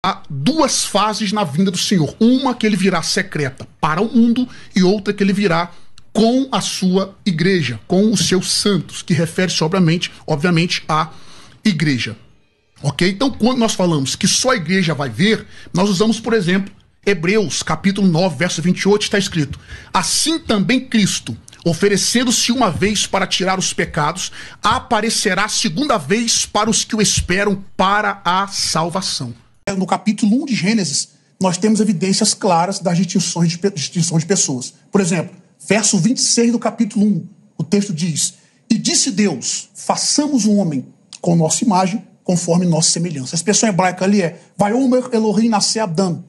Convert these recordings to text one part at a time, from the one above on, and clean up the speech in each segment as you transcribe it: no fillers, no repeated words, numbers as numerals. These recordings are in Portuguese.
há duas fases na vinda do Senhor. Uma que ele virá secreta para o mundo e outra que ele virá com a sua igreja, com os seus santos, que refere-se, obviamente, à igreja. Ok? Então, quando nós falamos que só a igreja vai ver, nós usamos, por exemplo, Hebreus, capítulo 9, verso 28, está escrito: assim também Cristo, oferecendo-se uma vez para tirar os pecados, aparecerá segunda vez para os que o esperam para a salvação. No capítulo 1 de Gênesis, nós temos evidências claras das distinção de pessoas. Por exemplo, verso 26 do capítulo 1, o texto diz: e disse Deus, façamos um homem com nossa imagem, conforme nossa semelhança. A expressão hebraica ali é Vayomer Elohim nasce Adam,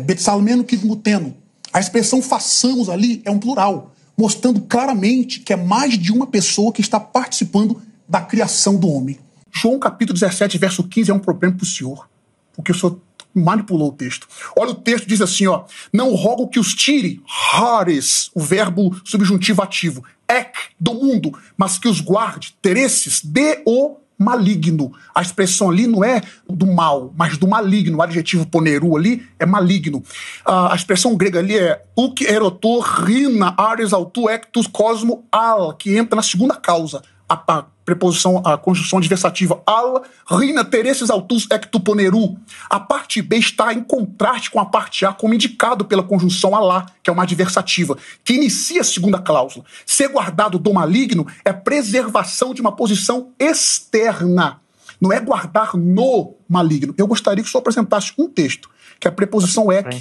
Betsalmeno Kidmuteno. A expressão façamos ali é um plural, mostrando claramente que é mais de uma pessoa que está participando da criação do homem. João capítulo 17, verso 15 é um problema para o Senhor, porque o Senhor manipulou o texto. Olha, o texto diz assim, ó: não rogo que os tire, hares, o verbo subjuntivo ativo, ek, do mundo, mas que os guarde, teresses, de o maligno. A expressão ali não é do mal, mas do maligno. O adjetivo poneru ali é maligno. A expressão grega ali é uk erotor rina ares autu ectus cosmo al, que entra na segunda causa. A preposição, a conjunção adversativa al rina teresses autus ectu poneru. A parte B está em contraste com a parte A, como indicado pela conjunção alá, que é uma adversativa, que inicia a segunda cláusula. Ser guardado do maligno é preservação de uma posição externa, não é guardar no maligno. Eu gostaria que o senhor apresentasse um texto, que a preposição ek,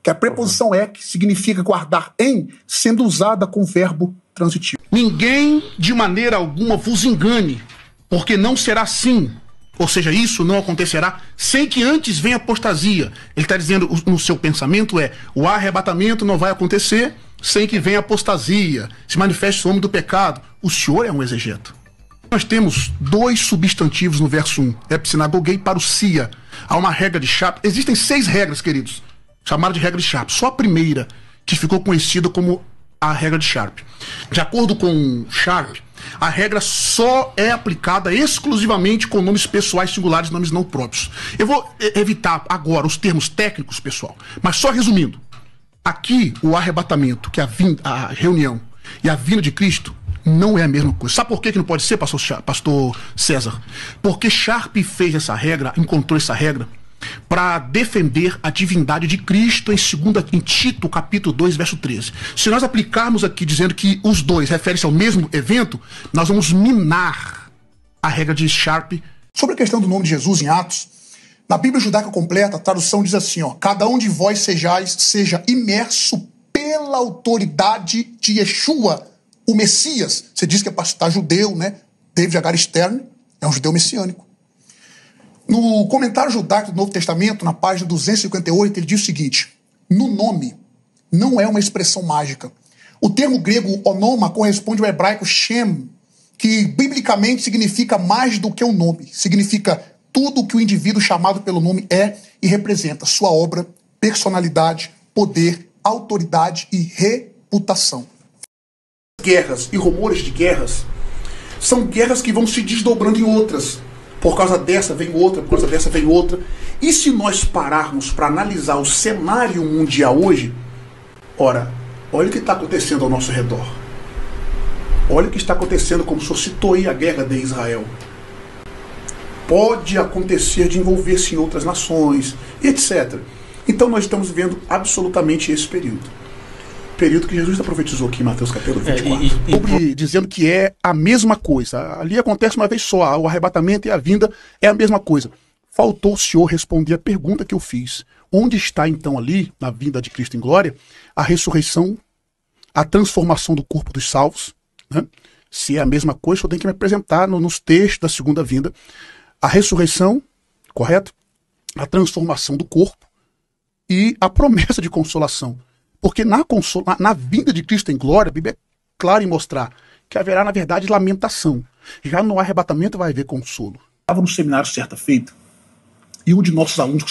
que a preposição ek significa guardar em, sendo usada com o verbo transitivo. Ninguém de maneira alguma vos engane, porque não será assim. Ou seja, isso não acontecerá sem que antes venha apostasia. Ele está dizendo, no seu pensamento o arrebatamento não vai acontecer sem que venha apostasia, se manifeste o homem do pecado. O senhor é um exegeto. Nós temos dois substantivos no verso 1, epsinagoguei e parousia. Há uma regra de Sharpe. Existem 6 regras, queridos, chamadas de regra de Sharpe. Só a primeira que ficou conhecida como a regra de Sharpe. De acordo com Sharpe, a regra só é aplicada exclusivamente com nomes pessoais singulares, nomes não próprios. Eu vou evitar agora os termos técnicos, pessoal, mas só resumindo. Aqui, o arrebatamento, que é a reunião, e a vinda de Cristo não é a mesma coisa. Sabe por que não pode ser, pastor César? Porque Sharpe fez essa regra, encontrou essa regra, para defender a divindade de Cristo em Tito, capítulo 2, verso 13. Se nós aplicarmos aqui dizendo que os dois referem-se ao mesmo evento, nós vamos minar a regra de Sharpe. Sobre a questão do nome de Jesus em Atos, na Bíblia Judaica Completa, a tradução diz assim, ó: cada um de vós seja imerso pela autoridade de Yeshua, o Messias. Você diz que é pastor judeu, né? David Agar Stern é um judeu messiânico. No comentário judaico do Novo Testamento, na página 258, ele diz o seguinte: no nome não é uma expressão mágica. O termo grego onoma corresponde ao hebraico shem, que biblicamente significa mais do que um nome. Significa tudo o que o indivíduo chamado pelo nome é e representa: sua obra, personalidade, poder, autoridade e reputação. Guerras e rumores de guerras são guerras que vão se desdobrando em outras. Por causa dessa vem outra, por causa dessa vem outra. E se nós pararmos para analisar o cenário mundial hoje, ora, olha o que está acontecendo ao nosso redor. Olha o que está acontecendo, como o senhor citou aí, a guerra de Israel. Pode acontecer de envolver-se em outras nações, etc. Então nós estamos vivendo absolutamente esse período. Período que Jesus profetizou aqui em Mateus capítulo 24. Dizendo que é a mesma coisa. Ali acontece uma vez só. O arrebatamento e a vinda é a mesma coisa. Faltou o senhor responder a pergunta que eu fiz. Onde está então ali, na vinda de Cristo em glória, a ressurreição, a transformação do corpo dos salvos? Né? Se é a mesma coisa, o senhor tem que me apresentar nos textos da segunda vinda. A ressurreição, correto? A transformação do corpo e a promessa de consolação. Porque na vinda de Cristo em glória, a Bíblia é clara em mostrar que haverá, na verdade, lamentação. Já no arrebatamento vai haver consolo. Estava no seminário certa feita, e um de nossos alunos,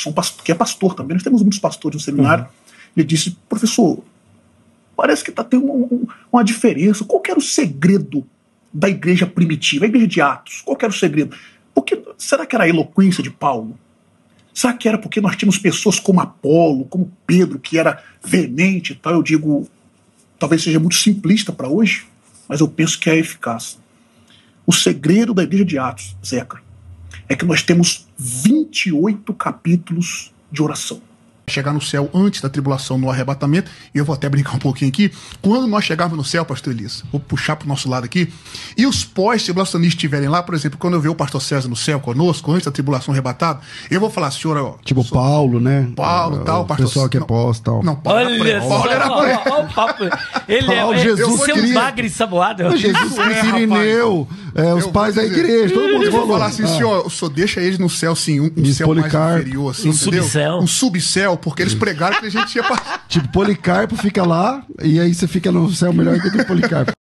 que é pastor também, nós temos muitos pastores no seminário, ele disse: professor, parece que está tendo uma diferença. Qual que era o segredo da igreja primitiva, a igreja de Atos? Qual que era o segredo? Será que era a eloquência de Paulo? Será que era porque nós tínhamos pessoas como Apolo, como Pedro, que era veemente e tal? Eu digo, talvez seja muito simplista para hoje, mas eu penso que é eficaz. O segredo da igreja de Atos, Zeca, é que nós temos 28 capítulos de oração. Chegar no céu antes da tribulação no arrebatamento, e eu vou até brincar um pouquinho aqui, quando nós chegarmos no céu, pastor Elias, vou puxar pro nosso lado aqui, e os pós-tribulacionistas estiverem lá, por exemplo, quando eu ver o pastor César no céu conosco, antes da tribulação arrebatada, eu vou falar, senhor, ó, tipo Paulo, né? Paulo, tal, o pastor... pessoal que é pós, tal. Não, Paulo Olha era só, Paulo era ó, o papo. Ele Paulo, é Jesus seu queria- bagre saboado. Jesus Isso é, Cristo, Irineu, os Eu pais vou da dizer, igreja, todo mundo eu vou falou. falar assim, senhor, o senhor deixa eles no céu, sim, um Miss céu mais Policarpo. inferior, assim, Um entendeu? subcéu. Um subcéu, porque eles pregaram que a gente ia passar. Tipo, Policarpo fica lá, e aí você fica no céu melhor que o Policarpo.